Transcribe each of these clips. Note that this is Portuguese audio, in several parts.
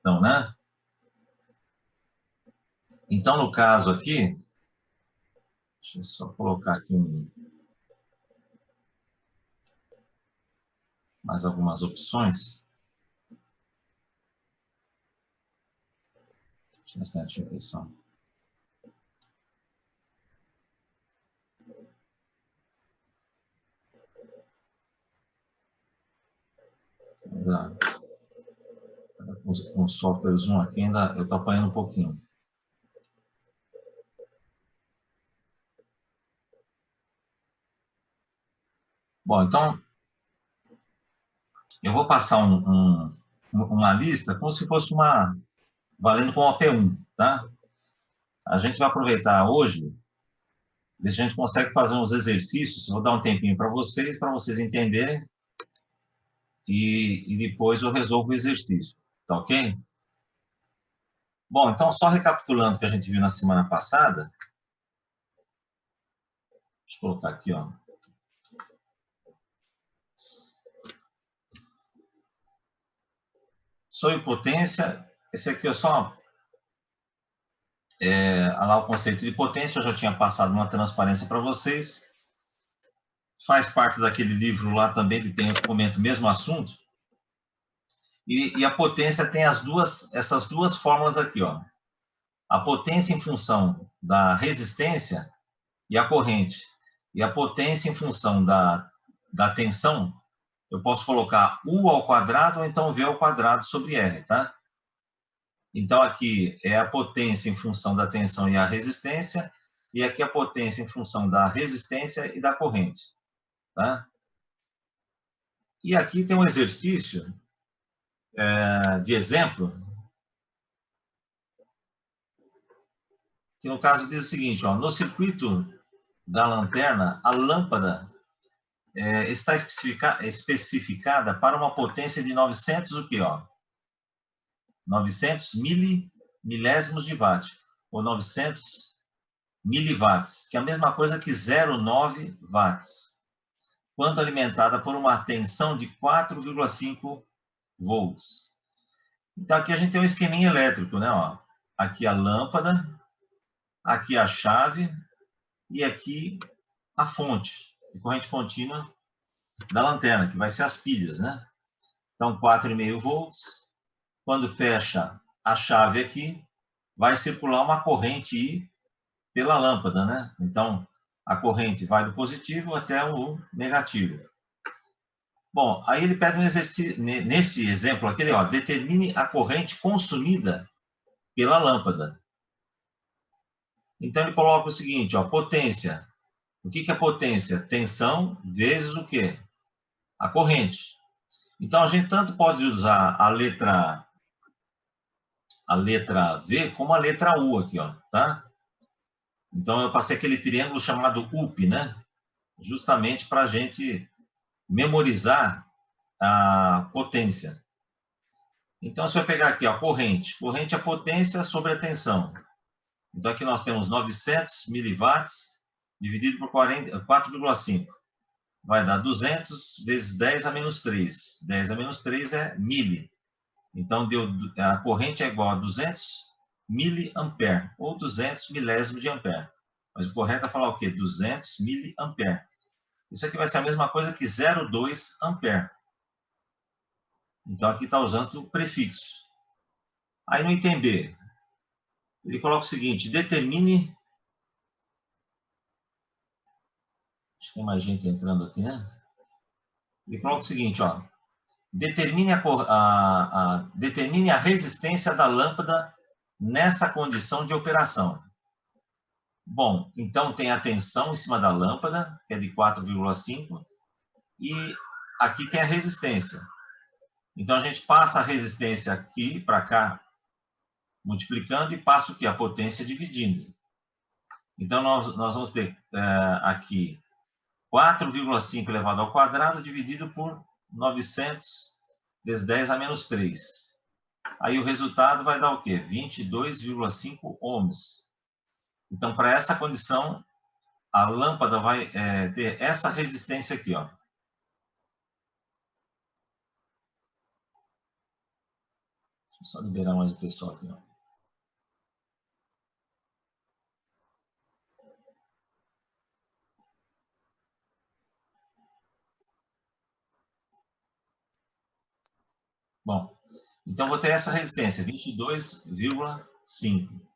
Não, né? Então, no caso aqui, deixa eu só colocar aqui mais algumas opções. Deixa eu ver só. Com o software Zoom aqui ainda eu estou apanhando um pouquinho. Bom, então eu vou passar uma lista como se fosse valendo com o OP1, tá? A gente vai aproveitar hoje, ver se a gente consegue fazer uns exercícios. Vou dar um tempinho para vocês entenderem, e depois eu resolvo o exercício, tá ok? Bom, então, só recapitulando o que a gente viu na semana passada, deixa eu colocar aqui, ó. Sobre potência, esse aqui é só lá o conceito de potência, eu já tinha passado uma transparência para vocês. Faz parte daquele livro lá também, que comenta o mesmo assunto. E a potência tem essas duas fórmulas aqui, ó. A potência em função da resistência e a corrente. E a potência em função da tensão, eu posso colocar U ao quadrado ou então V ao quadrado sobre R, tá? Então, aqui é a potência em função da tensão e a resistência, e aqui a potência em função da resistência e da corrente, tá? E aqui tem um exercício de exemplo, que no caso diz o seguinte, ó, no circuito da lanterna, a lâmpada está especificada para uma potência de 900 o quê, ó? 900 milésimos de watt, ou 900 miliwatts, que é a mesma coisa que 0,9 watts, quando alimentada por uma tensão de 4,5 volts. Então, aqui a gente tem um esqueminha elétrico, né? Ó. Aqui a lâmpada, aqui a chave e aqui a fonte de corrente contínua da lanterna, que vai ser as pilhas, né? Então, 4,5 volts. Quando fecha a chave aqui, vai circular uma corrente I pela lâmpada, né? Então, a corrente vai do positivo até o negativo. Bom, aí ele pede um exercício, nesse exemplo aqui, ó, determine a corrente consumida pela lâmpada. Então, ele coloca o seguinte, ó, potência. O que é potência? Tensão vezes o quê? A corrente. Então, a gente tanto pode usar a letra V como a letra U aqui, ó, tá? Então, eu passei aquele triângulo chamado UP, né? Justamente para a gente memorizar a potência. Então, se eu pegar aqui, ó, corrente. Corrente é a potência sobre a tensão. Então, aqui nós temos 900 miliwatts dividido por 4,5. Vai dar 200 vezes 10 a menos 3. 10 a menos 3 é mili. Então, a corrente é igual a 200 miliampere, ou 200 milésimos de ampere. Mas o correto é falar o quê? 200 miliampere. Isso aqui vai ser a mesma coisa que 0,2 ampere. Então, aqui está usando o prefixo. Aí, no item B, ele coloca o seguinte, determine... Acho que tem mais gente entrando aqui, né? Ele coloca o seguinte, ó, determine a resistência da lâmpada nessa condição de operação. Bom, então tem a tensão em cima da lâmpada, que é de 4,5, e aqui tem a resistência. Então, a gente passa a resistência aqui para cá, multiplicando, e passa o quê? A potência dividindo. Então, nós vamos ter aqui 4,5 elevado ao quadrado dividido por 900 vezes 10 a menos 3. Aí o resultado vai dar o quê? 22,5 ohms. Então, para essa condição, a lâmpada vai ter essa resistência aqui, ó. eu só liberar mais o pessoal aqui, ó. Bom, então vou ter essa resistência, 22,5.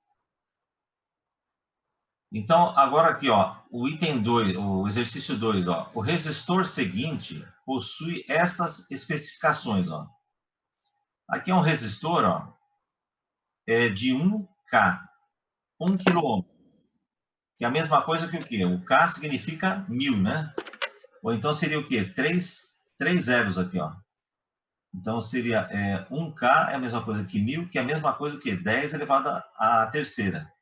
Então, agora aqui, ó, o item 2, o exercício 2, ó, o resistor seguinte possui estas especificações, ó. Aqui é um resistor, ó, de 1K, 1 kΩ, que é a mesma coisa que o quê? O K significa 1000, né? Ou então seria o quê? Três zeros aqui, ó. Então seria 1K é a mesma coisa que 1000, que é a mesma coisa que 10 elevado à terceira.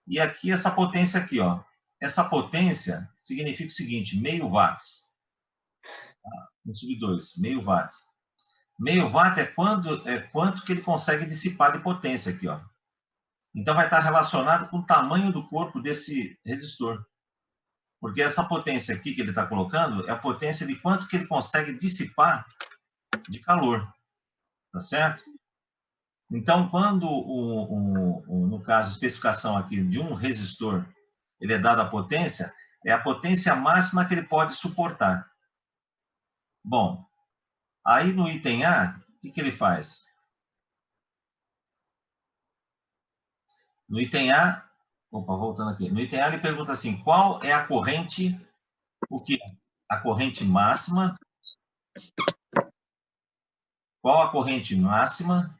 E aqui essa potência aqui, ó. Essa potência significa o seguinte, meio watts. No sub 2, meio watt. Meio watt é quanto que ele consegue dissipar de potência aqui, ó. Então vai estar relacionado com o tamanho do corpo desse resistor. Porque essa potência aqui que ele está colocando é a potência de quanto que ele consegue dissipar de calor. Tá certo? Então, quando, no caso, a especificação aqui de um resistor, ele é dada a potência, é a potência máxima que ele pode suportar. Bom, aí no item A, o que ele faz? No item A, opa, voltando aqui. No item A, ele pergunta assim, qual é a corrente, o que? A corrente máxima, qual a corrente máxima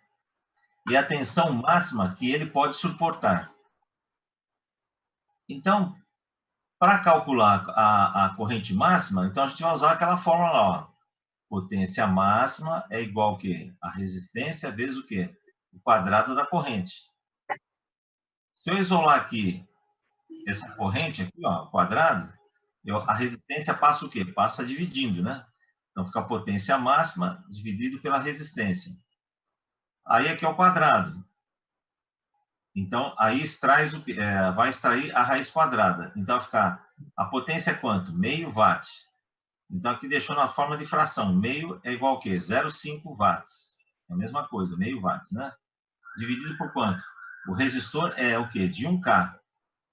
e a tensão máxima que ele pode suportar. Então, para calcular a corrente máxima, então a gente vai usar aquela fórmula lá, ó. Potência máxima é igual ao quê? A resistência vezes o quê? O quadrado da corrente. Se eu isolar aqui essa corrente aqui, ó, quadrado, a resistência passa o quê? Passa dividindo, né? Então fica a potência máxima dividido pela resistência. Aí aqui é o quadrado. Então aí vai extrair a raiz quadrada. Então vai ficar a potência é quanto? Meio watt. Então, aqui deixou na forma de fração. Meio é igual ao quê? 0,5 watts. É a mesma coisa, meio watts, né? Dividido por quanto? O resistor é o quê? De 1K.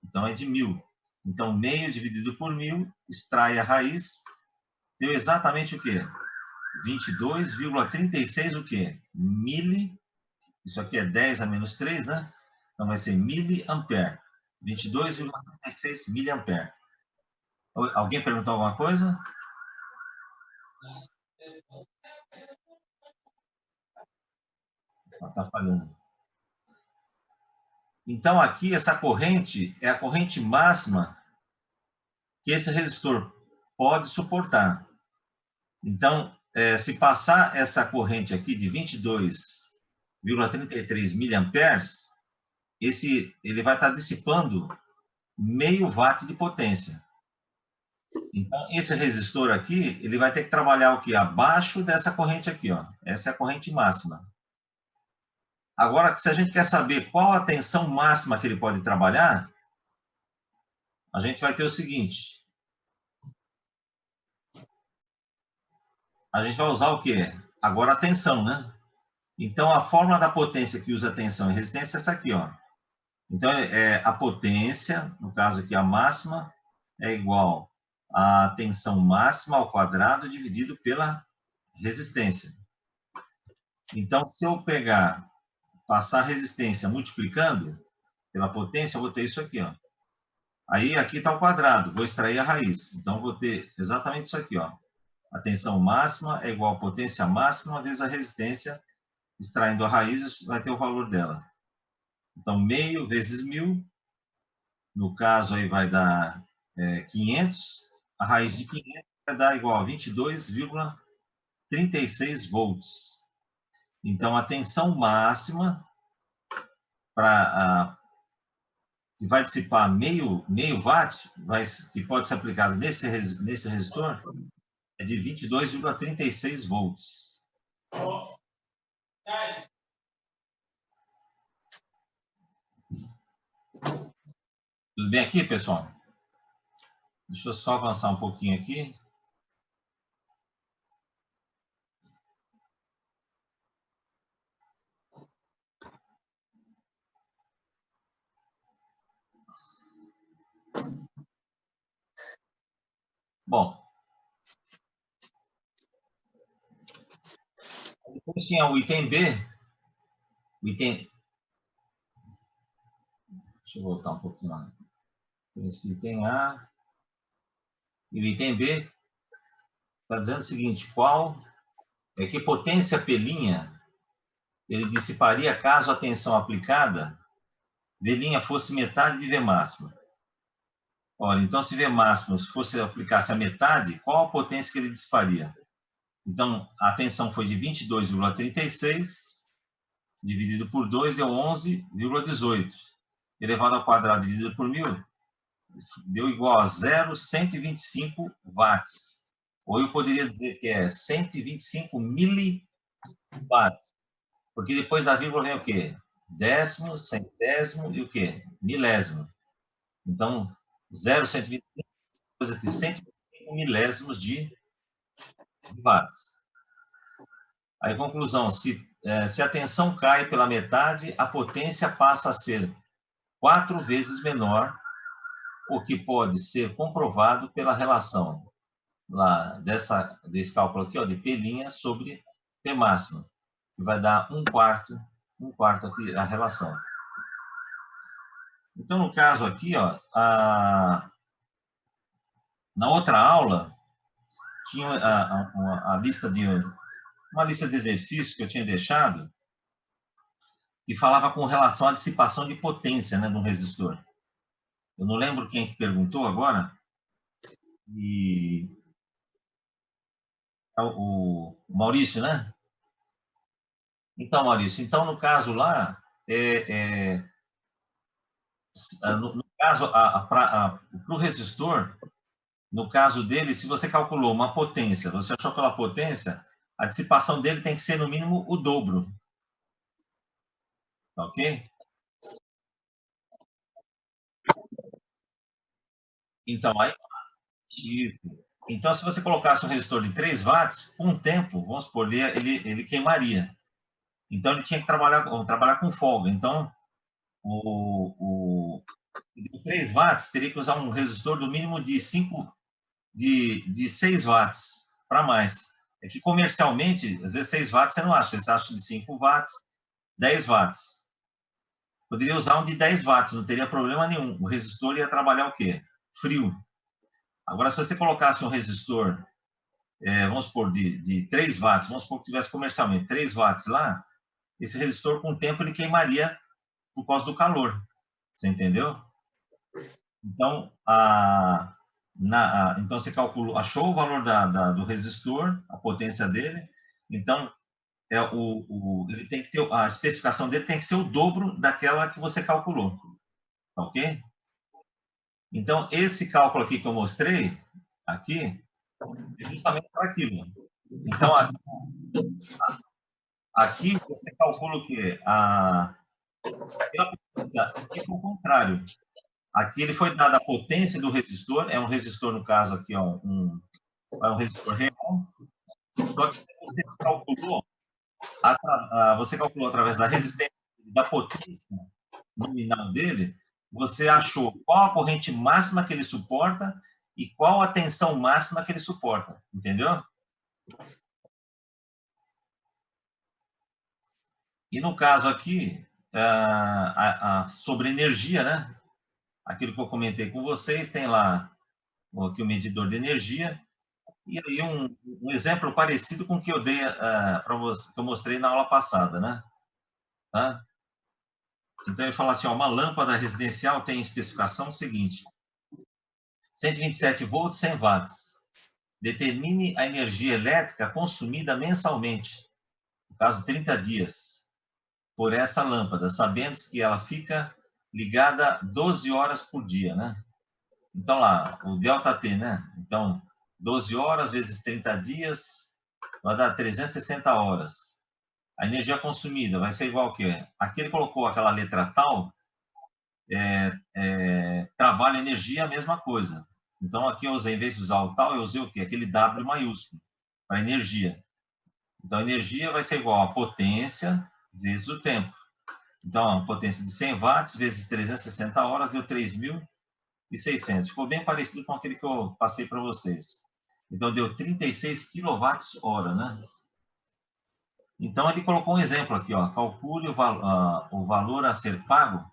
Então, é de 1000. Então, meio dividido por 1000, extrai a raiz. Deu exatamente o quê? 22,36 o quê? Isso aqui é 10 a menos 3, né? Então, vai ser miliampere. 22,36 miliampere. Alguém perguntou alguma coisa? Está falhando. Então, aqui, essa corrente é a corrente máxima que esse resistor pode suportar. Então, se passar essa corrente aqui de 22,33 miliamperes, ele vai estar dissipando meio watt de potência. Então, esse resistor aqui, ele vai ter que trabalhar o quê? Abaixo dessa corrente aqui, ó. Essa é a corrente máxima. Agora, se a gente quer saber qual a tensão máxima que ele pode trabalhar, a gente vai ter o seguinte. A gente vai usar o quê? Agora a tensão, né? Então, a fórmula da potência que usa tensão e resistência é essa aqui, ó. Então, a potência, no caso aqui a máxima, é igual à tensão máxima ao quadrado dividido pela resistência. Então, se eu passar a resistência multiplicando pela potência, eu vou ter isso aqui, ó. Aí, aqui está o quadrado, vou extrair a raiz. Então, vou ter exatamente isso aqui, ó. A tensão máxima é igual à potência máxima vezes a resistência, extraindo a raiz, vai ter o valor dela. Então, meio vezes 1000, no caso aí vai dar 500, a raiz de 500 vai dar igual a 22,36 volts. Então, a tensão máxima que vai dissipar meio watt, que pode ser aplicado nesse resistor, é de 22,36 volts. Tudo bem aqui, pessoal? Deixa eu só avançar um pouquinho aqui. Bom, depois tinha o item B, o item... Deixa eu voltar um pouquinho lá. Esse item A e o item B está dizendo o seguinte, que potência P' ele dissiparia caso a tensão aplicada V' fosse metade de V máximo. Ora, então se V máximo fosse aplicasse a metade, qual a potência que ele dissiparia? Então, a tensão foi de 22,36, dividido por 2, deu 11,18. Elevado ao quadrado dividido por 1000, deu igual a 0,125 watts. Ou eu poderia dizer que é 125 miliwatts. Porque depois da vírgula vem o quê? Décimo, centésimo e o quê? Milésimo. Então, 0,125, coisa que 125 milésimos de watts. Aí, conclusão, se a tensão cai pela metade, a potência passa a ser 4 vezes menor, o que pode ser comprovado pela relação lá desse cálculo aqui, ó, de P' sobre P máximo, que vai dar 1/4 aqui a relação. Então, no caso aqui, ó, na outra aula, tinha uma lista de exercícios que eu tinha deixado, que falava com relação à dissipação de potência, né, de um resistor. Eu não lembro quem que perguntou agora, e o Maurício, né? Então, Maurício, então no caso lá, no caso, para o resistor, no caso dele, se você calculou uma potência, você achou aquela potência, a dissipação dele tem que ser no mínimo o dobro. Tá ok? Então, aí, isso. Então, se você colocasse um resistor de 3 watts, com o tempo, vamos supor, ele queimaria. Então, ele tinha que trabalhar com folga. Então, o 3 watts teria que usar um resistor do mínimo de 6 watts para mais. É que comercialmente, às vezes 6 watts você não acha, você acha de 5 watts, 10 watts. Poderia usar um de 10 watts, não teria problema nenhum. O resistor ia trabalhar o quê? Frio. Agora, se você colocasse um resistor, vamos supor, de 3 watts, vamos supor que tivesse comercialmente 3 watts lá, esse resistor, com o tempo, ele queimaria por causa do calor. Você entendeu? Então, então você calculou, achou o valor do resistor, a potência dele, então ele tem que ter, a especificação dele tem que ser o dobro daquela que você calculou, tá ok? Então, esse cálculo aqui que eu mostrei, aqui, é justamente para aquilo. Então, aqui você calcula o quê? Aqui foi o contrário. Aqui ele foi dada a potência do resistor, é um resistor, no caso aqui, ó, é um resistor real, só que você calculou através da resistência, da potência nominal dele, você achou qual a corrente máxima que ele suporta e qual a tensão máxima que ele suporta, entendeu? E no caso aqui, sobre energia, né? Aquilo que eu comentei com vocês, tem lá aqui o medidor de energia, e aí um exemplo parecido com o que eu dei para você, que eu mostrei na aula passada, né? Tá? Então, ele fala assim, ó, uma lâmpada residencial tem especificação seguinte, 127 volts, 100 watts. Determine a energia elétrica consumida mensalmente, no caso, 30 dias, por essa lâmpada, sabendo que ela fica ligada 12 horas por dia, né? Então, lá, o ΔT, né? Então, 12 horas vezes 30 dias, vai dar 360 horas. A energia consumida vai ser igual ao quê? Aqui ele colocou aquela letra tal, trabalho, energia, a mesma coisa. Então, aqui eu usei, em vez de usar o tal, eu usei o quê? Aquele W maiúsculo, para energia. Então, a energia vai ser igual a potência vezes o tempo. Então, a potência de 100 watts vezes 360 horas deu 3.600. Ficou bem parecido com aquele que eu passei para vocês. Então, deu 36 kWh, né? Então, ele colocou um exemplo aqui, ó. Calcule o valor a ser pago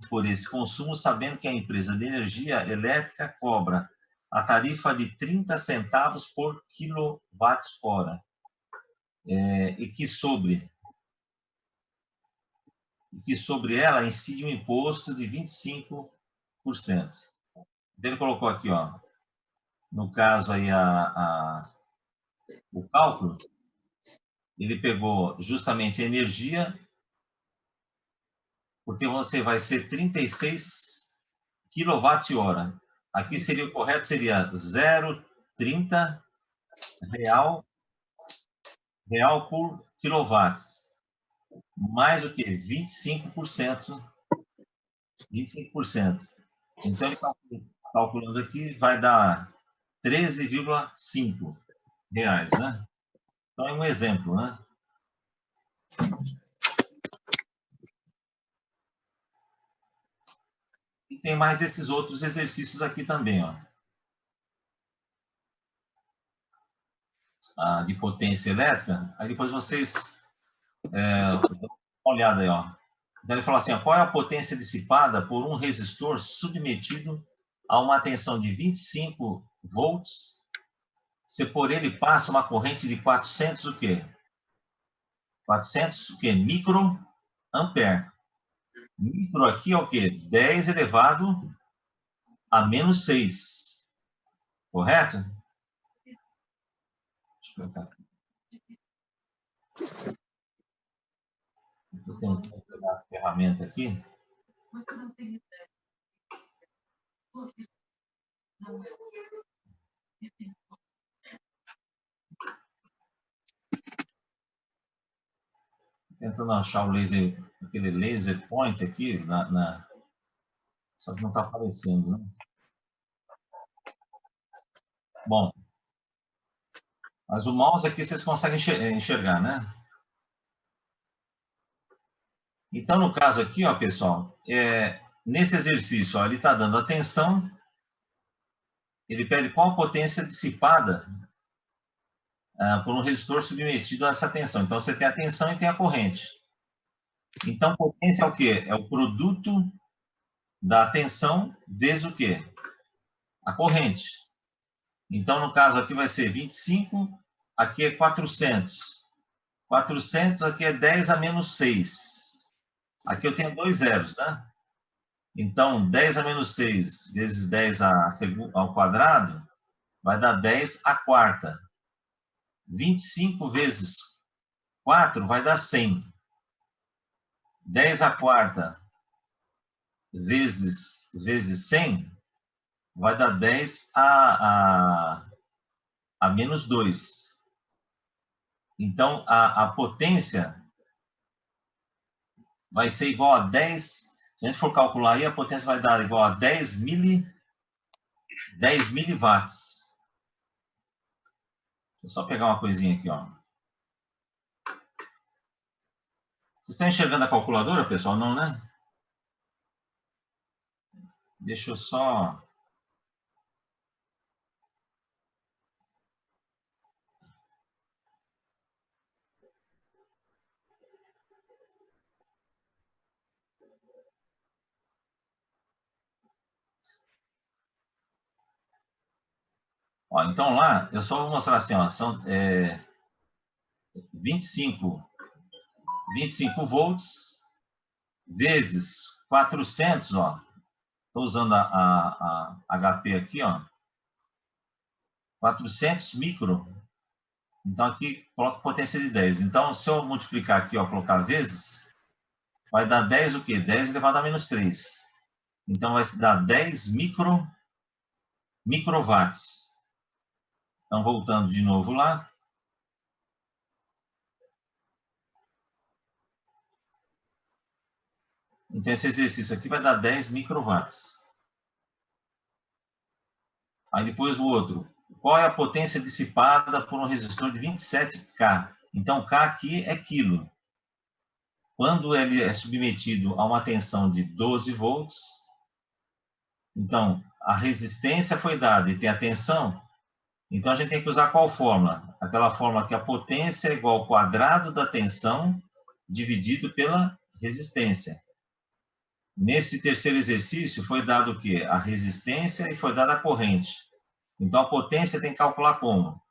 por esse consumo, sabendo que a empresa de energia elétrica cobra a tarifa de 30 centavos por quilowatt-hora. E que sobre ela incide um imposto de 25%. Então, ele colocou aqui, ó, no caso aí, o cálculo, ele pegou justamente a energia, porque você vai ser 36 kWh. Aqui seria o correto, seria 0,30 real por quilowatts. Mais o que? 25%. 25%. Então, ele calculando aqui, vai dar 13,5 reais, né? Então, é um exemplo, né? E tem mais esses outros exercícios aqui também, ó. De potência elétrica. Aí depois vocês dão uma olhada aí, ó. Então, ele fala assim, ó, qual é a potência dissipada por um resistor submetido a uma tensão de 25 volts, se por ele passa uma corrente de 400 o quê? 400 o quê? Microampere. Micro aqui é o quê? 10 elevado a menos 6. Correto? Deixa eu colocar aqui. Estou tentando pegar a ferramenta aqui. Tentando achar o laser, aquele laser point aqui, só que não está aparecendo, né? Bom, mas o mouse aqui vocês conseguem enxergar, né? Então, no caso aqui, ó, pessoal, nesse exercício, ó, ele está dando a tensão, ele pede qual a potência dissipada por um resistor submetido a essa tensão. Então, você tem a tensão e tem a corrente. Então, potência é o quê? É o produto da tensão vezes o quê? A corrente. Então, no caso aqui vai ser 25, aqui é 400. 400, aqui é 10 a menos 6. Aqui eu tenho 2 zeros, né? Então, 10 a menos 6 vezes 10 ao quadrado vai dar 10 à quarta. 25 vezes 4 vai dar 100. 10 à quarta vezes 100 vai dar 10 a menos 2. Então, a potência vai ser igual a 10. Se a gente for calcular aí, a potência vai dar igual a 10 miliwatts. Deixa eu só pegar uma coisinha aqui, ó. Vocês estão enxergando a calculadora, pessoal? Não, né? Deixa eu só... Ó, então lá, eu só vou mostrar assim, ó, são 25 volts vezes 400, ó. Estou usando a HP aqui, ó. 400 micro. Então, aqui, coloco potência de 10. Então, se eu multiplicar aqui, ó, colocar vezes, vai dar 10 o quê? 10 elevado a menos 3. Então, vai dar 10 microwatts. Então, voltando de novo lá. Então, esse exercício aqui vai dar 10 microwatts. Aí, depois o outro. Qual é a potência dissipada por um resistor de 27K? Então, K aqui é quilo. Quando ele é submetido a uma tensão de 12 volts, então, a resistência foi dada e tem a tensão, Então, a gente tem que usar qual fórmula? Aquela fórmula que a potência é igual ao quadrado da tensão dividido pela resistência. Nesse terceiro exercício, foi dado o quê? A resistência e foi dada a corrente. Então, a potência tem que calcular como?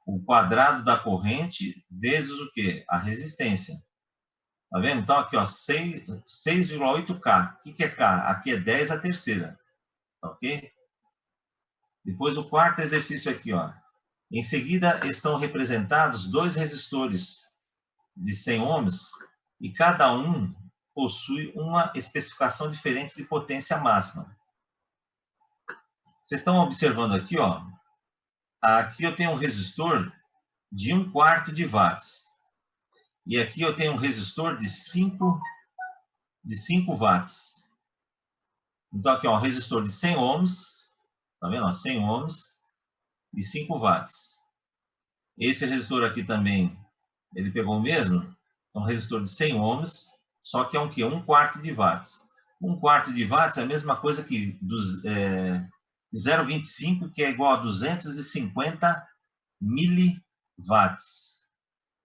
O quadrado da corrente vezes o quê? A resistência. Tá vendo? Então, aqui, ó, 6,8K. O que é K? Aqui é 10 a terceira. Tá ok? Depois, o quarto exercício aqui, ó. Em seguida, estão representados dois resistores de 100 ohms e cada um possui uma especificação diferente de potência máxima. Vocês estão observando aqui, ó. Aqui eu tenho um resistor de 1/4 de watts. E aqui eu tenho um resistor de 5 watts. Então, aqui, ó, um resistor de 100 ohms. Tá vendo? Ó, 100 ohms e 5 watts. Esse resistor aqui também, ele pegou o mesmo. É um resistor de 100 ohms, só que é um quê? 1/4 de watts. 1/4 de watts é a mesma coisa que 0,25, que é igual a 250 miliwatts.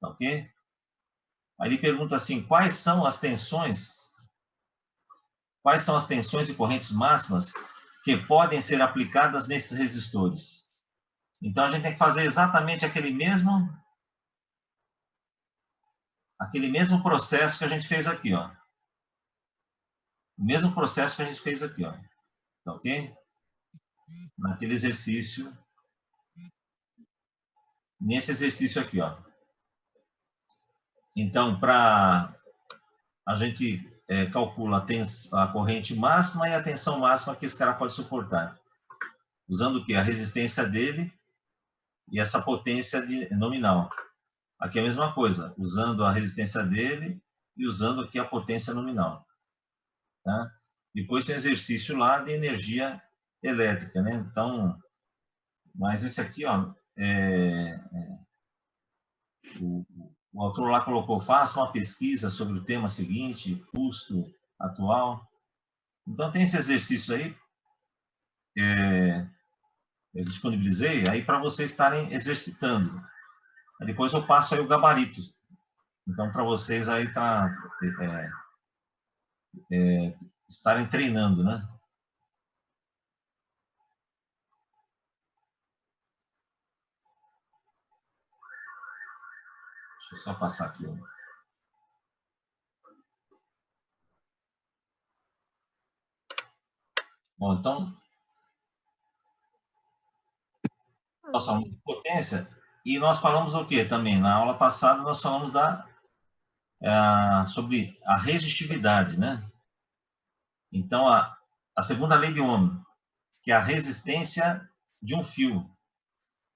Ok? Aí ele pergunta assim, quais são as tensões e correntes máximas que podem ser aplicadas nesses resistores? Então, a gente tem que fazer exatamente aquele mesmo processo que a gente fez aqui, ó. O mesmo processo que a gente fez aqui, ó. Tá ok? Naquele exercício, nesse exercício aqui, ó. Então, a gente calcula a corrente máxima e a tensão máxima que esse cara pode suportar. Usando o quê? A resistência dele e essa potência nominal. Aqui é a mesma coisa, usando a resistência dele e usando aqui a potência nominal. Tá? Depois tem exercício lá de energia elétrica, né? Então, mas esse aqui, ó, o autor lá colocou, faça uma pesquisa sobre o tema seguinte, custo atual. Então, tem esse exercício aí, eu disponibilizei aí para vocês estarem exercitando. Depois eu passo aí o gabarito. Então, para vocês aí estarem treinando, né? Deixa eu só passar aqui. Bom, então, nós falamos de potência e nós falamos do que também? Na aula passada nós falamos sobre a resistividade, né? Então, a segunda lei de Ohm, que é a resistência de um fio.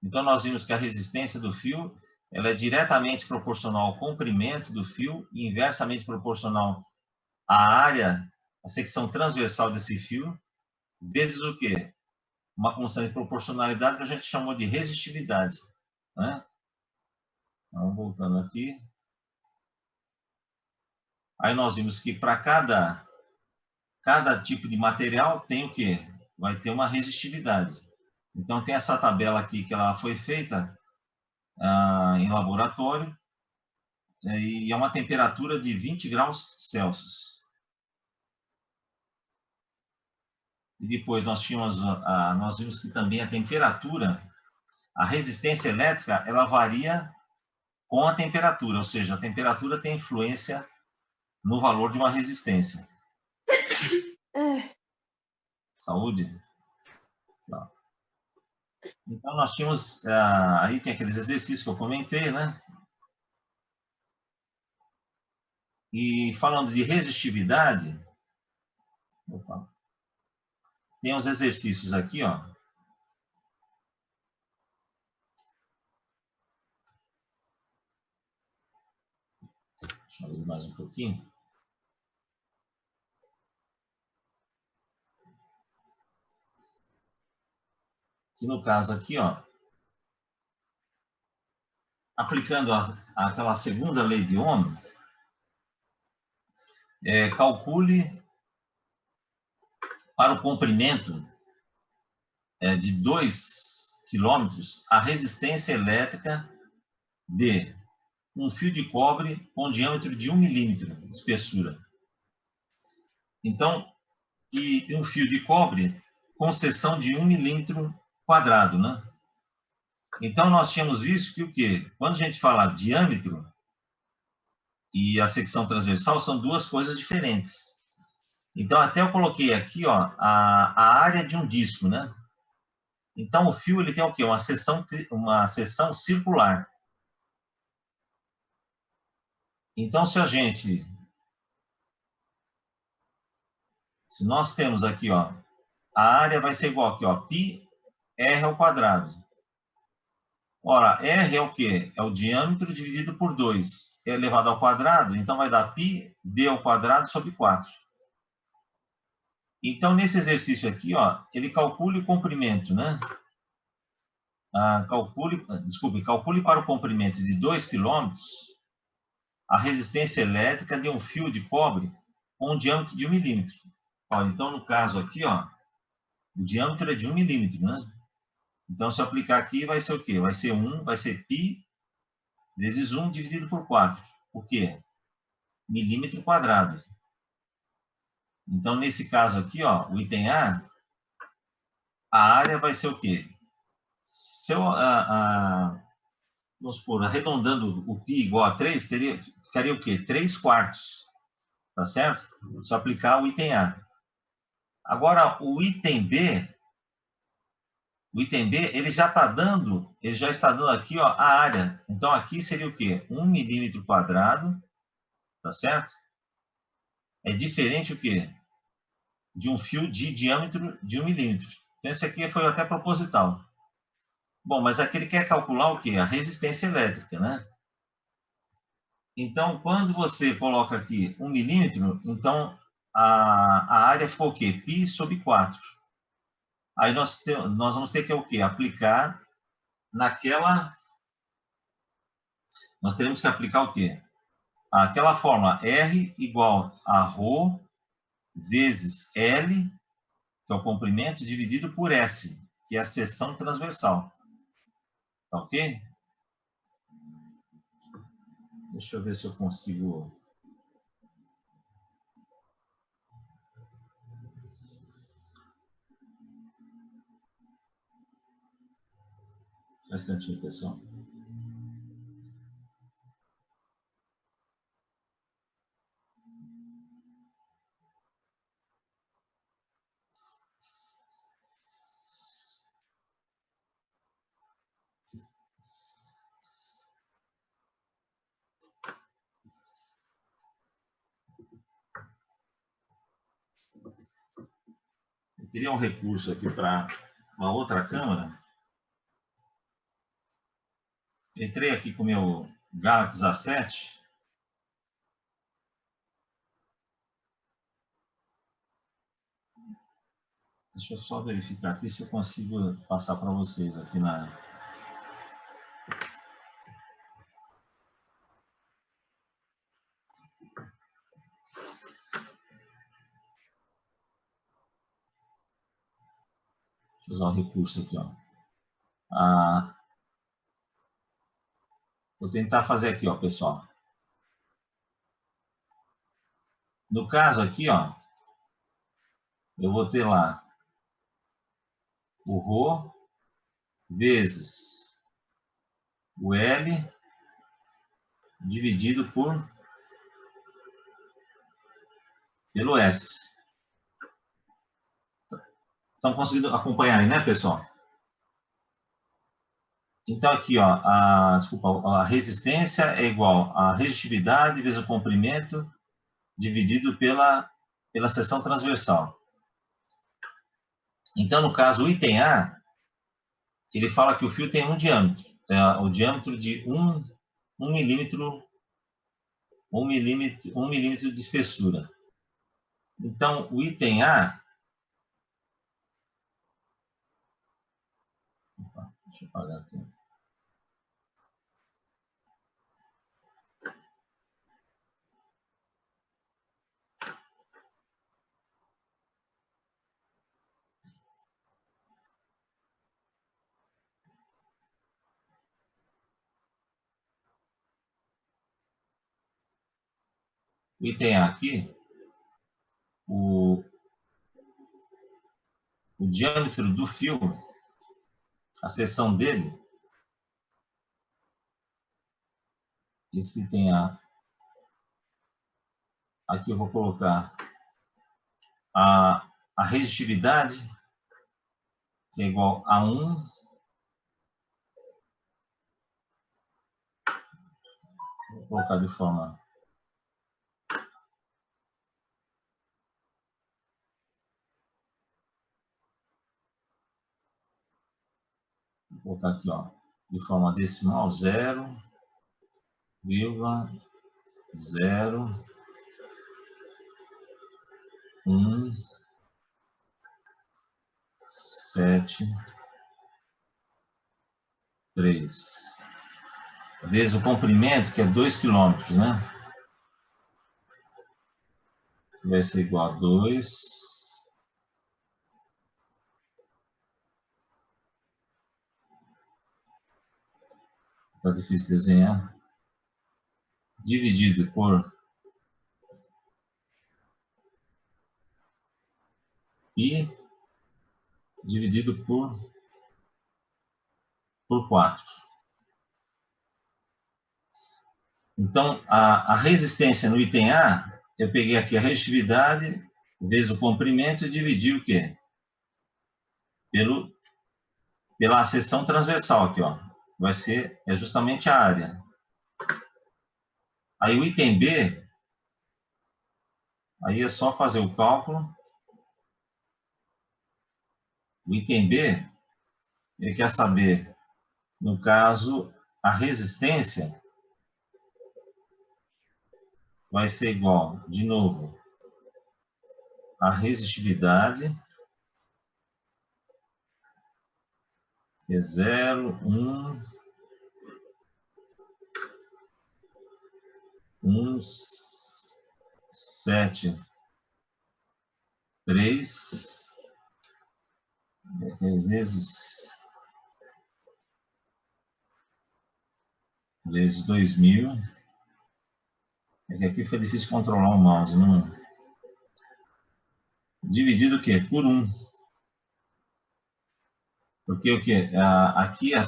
Então, nós vimos que a resistência do fio ela é diretamente proporcional ao comprimento do fio e inversamente proporcional à área, a secção transversal desse fio, vezes o quê? Uma constante de proporcionalidade que a gente chamou de resistividade. Né? Então, voltando aqui. Aí nós vimos que para cada tipo de material tem o quê? Vai ter uma resistividade. Então, tem essa tabela aqui que ela foi feita em laboratório e é uma temperatura de 20 graus Celsius. E depois nós vimos que também a temperatura, a resistência elétrica, ela varia com a temperatura, ou seja, a temperatura tem influência no valor de uma resistência. Saúde? Então, nós tínhamos, aí tem aqueles exercícios que eu comentei, né? E falando de resistividade, tem uns exercícios aqui, ó. Deixa eu ver mais um pouquinho. Que no caso aqui, ó, aplicando aquela segunda lei de Ohm, calcule para o comprimento de 2 quilômetros a resistência elétrica de um fio de cobre com diâmetro de 1 milímetro de espessura. Então, e um fio de cobre com seção de 1 milímetro quadrado, né? Então, nós tínhamos visto que o quê? Quando a gente fala diâmetro e a secção transversal, são duas coisas diferentes. Então, até eu coloquei aqui, ó, a área de um disco, né? Então, o fio, ele tem o quê? Uma seção circular. Então, se nós temos aqui, ó, a área vai ser igual aqui, ó, πr ao quadrado. Ora, R é o quê? É o diâmetro dividido por 2. É elevado ao quadrado, então vai dar πd ao quadrado sobre 4. Então, nesse exercício aqui, ó, ele calcule o comprimento, né? Calcule para o comprimento de 2 km a resistência elétrica de um fio de cobre com um diâmetro de 1 milímetro. Ó, então, no caso aqui, ó, o diâmetro é de 1 milímetro, né? Então, se eu aplicar aqui, vai ser o quê? Vai ser π vezes 1 dividido por 4. O quê? Milímetro quadrado. Então, nesse caso aqui, ó, o item A, a área vai ser o quê? Se eu, vamos supor, arredondando o π igual a 3, ficaria o quê? 3 quartos. Tá certo? Se eu aplicar o item A. Agora, o item B, ele já está dando aqui, ó, a área. Então, aqui seria o quê? 1 milímetro quadrado, tá certo? É diferente o quê? De um fio de diâmetro de 1 milímetro. Então, esse aqui foi até proposital. Bom, mas aqui ele quer calcular o quê? A resistência elétrica, né? Então, quando você coloca aqui 1 milímetro, então a área ficou o quê? π sobre 4. Aí nós vamos ter que o quê? Aplicar naquela... Nós teremos que aplicar o quê? Aquela fórmula R igual a ρ vezes L, que é o comprimento, dividido por S, que é a seção transversal. Tá ok? Deixa eu ver se eu consigo... Só um instantinho, pessoal. Eu queria um recurso aqui para uma outra câmera. Entrei aqui com o meu Galaxy A7. Deixa eu só verificar aqui se eu consigo passar para vocês aqui na... Deixa eu usar o recurso aqui, ó. Vou tentar fazer aqui, ó, pessoal. No caso aqui, ó, eu vou ter lá o ρ vezes o L dividido pelo S. Estão conseguindo acompanhar aí, né, pessoal? Então, aqui, ó, a resistência é igual a resistividade vezes o comprimento dividido pela seção transversal. Então, no caso, o item A, ele fala que o fio tem um diâmetro. O diâmetro de 1 milímetro, 1 milímetro de espessura. Então, o item A... Opa, deixa eu apagar aqui. O item A aqui, o diâmetro do fio, a seção dele, esse item A, aqui eu vou colocar a resistividade, que é igual a 1, vou colocar de forma... Vou colocar aqui, ó, de forma decimal, 0,0173 vezes o comprimento, que é 2 km, né? Que vai ser igual a 2. Tá difícil desenhar. Dividido por I, dividido por 4. Então, a resistência no item A, eu peguei aqui a resistividade vezes o comprimento e dividi o quê? Pela seção transversal aqui, ó. Vai ser justamente a área. Aí o item B, aí é só fazer o cálculo. O item B, ele quer saber, no caso, a resistência vai ser igual, de novo, a resistividade, que é 0,173 vezes 2000. É que aqui fica difícil controlar o mouse, não? Dividido o quê? Por 1. Porque o quê? Aqui a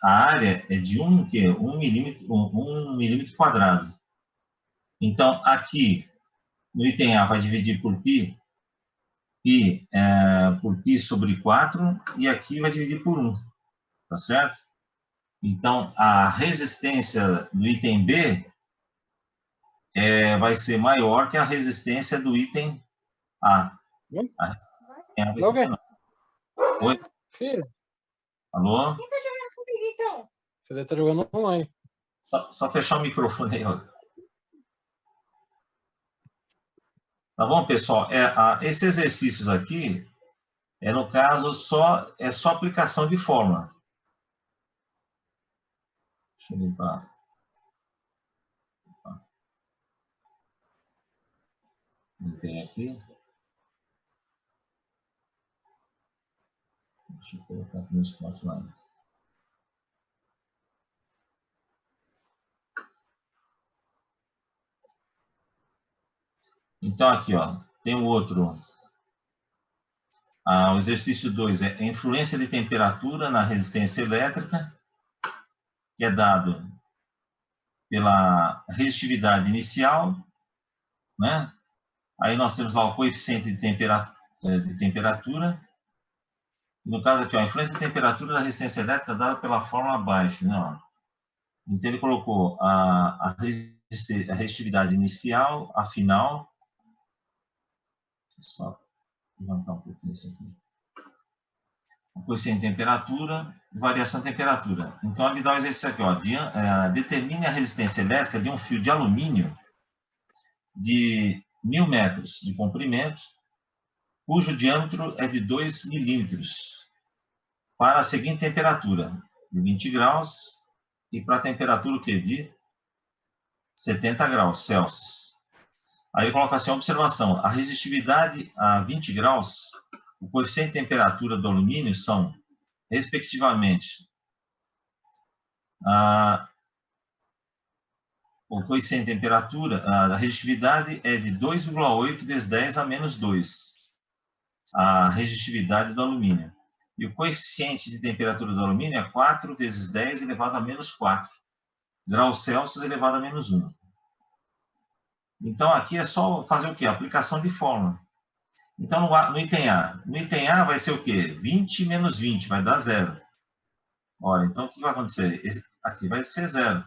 área é de 1 milímetro quadrado. Então, aqui, no item A, vai dividir por π, por π sobre 4, e aqui vai dividir por 1, tá certo? Então, a resistência do item B vai ser maior que a resistência do item A. A resistência vai ser menor. Oi? Filho. Alô? Quem tá jogando comigo, então? Você deve estar jogando online. Só fechar o microfone aí, ó. Tá bom, pessoal? Esses exercícios aqui, no caso, só aplicação de fórmula. Deixa eu limpar. Limpei aqui. Deixa eu colocar aqui no Spotlight. Então, aqui, ó, tem o outro. O exercício 2 é a influência de temperatura na resistência elétrica, que é dado pela resistividade inicial, né? Aí nós temos lá o coeficiente de temperatura. No caso aqui, ó, a influência de temperatura da resistência elétrica dada pela fórmula abaixo, né? Ó. Então, ele colocou a resistividade inicial, a final. Deixa eu só levantar um pouquinho isso aqui. O coeficiente de temperatura, variação de temperatura. Então, ele dá o exercício aqui, ó. Determine a resistência elétrica de um fio de alumínio de 1000 metros de comprimento, cujo diâmetro é de 2 milímetros, para a seguinte temperatura, de 20 graus, e para a temperatura o quê? De 70 graus Celsius. Aí ele coloca assim, observação, a resistividade a 20 graus, o coeficiente de temperatura do alumínio são, respectivamente, o coeficiente de temperatura, a resistividade é de 2,8 vezes 10 a menos 2, a resistividade do alumínio. E o coeficiente de temperatura do alumínio é 4 vezes 10 elevado a menos 4 graus Celsius elevado a menos 1. Então, aqui é só fazer o quê? Aplicação de fórmula. Então, no item A vai ser o quê? 20 menos 20, vai dar 0. Ora, então, o que vai acontecer? Aqui vai ser 0.